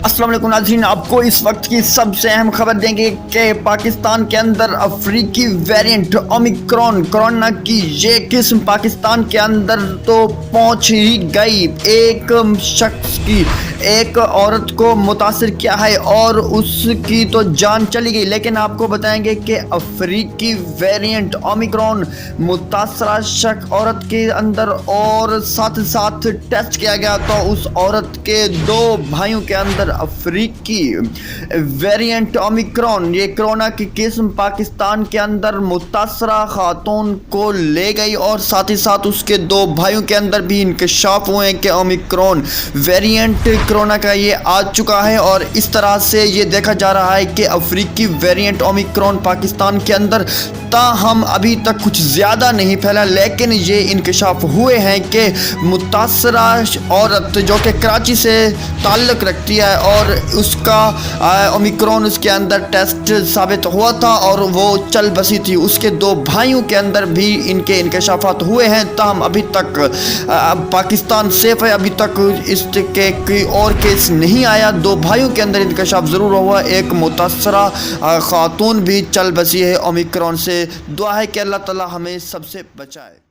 अस्सलाम वालेकुम नाज़रीन, आपको इस वक्त की सबसे अहम खबर देंगे कि पाकिस्तान के अंदर अफ्रीकी वेरिएंट ओमिक्रॉन कोरोना की ये किस्म पाकिस्तान के अंदर तो पहुंच ही गई। एक शख्स की, एक औरत को मुतासिर किया है और उसकी तो जान चली गई। लेकिन आपको बताएंगे कि अफ्रीकी वेरिएंट ओमिक्रॉन मुतासरा शख्स औरत के अंदर और साथ साथ टेस्ट किया गया तो उस औरत के दो भाइयों के अंदर अफ्रीकी वेरिएंट ओमिक्रॉन ये कोरोना की किस्म पाकिस्तान के अंदर मुतासरा खातून को ले गई और साथ ही साथ उसके दो भाइयों के अंदर भी इंकशाफ हुए कि ओमिक्रॉन वेरिएंट कोरोना का ये आ चुका है। और इस तरह से ये देखा जा रहा है कि अफ्रीकी वेरिएंट ओमिक्रॉन पाकिस्तान के अंदर ताहम अभी तक कुछ ज़्यादा नहीं फैला, लेकिन ये इंकशाफ हुए हैं कि मुतासरा औरत जो कि कराची से ताल्लुक़ रखती है और उसका ओमिक्रॉन उसके अंदर टेस्ट साबित हुआ था और वो चल बसी थी, उसके दो भाइयों के अंदर भी इनके इंकशाफात हुए हैं। ताहम अभी तक पाकिस्तान सेफ है, अभी तक इसके कोई और केस नहीं आया। दो भाइयों के अंदर इंकशाफ ज़रूर हुआ, एक मुतासरा खातून भी चल बसी है ओमिक्रॉन से। दुआ है कि अल्लाह ताला हमें सबसे बचाए।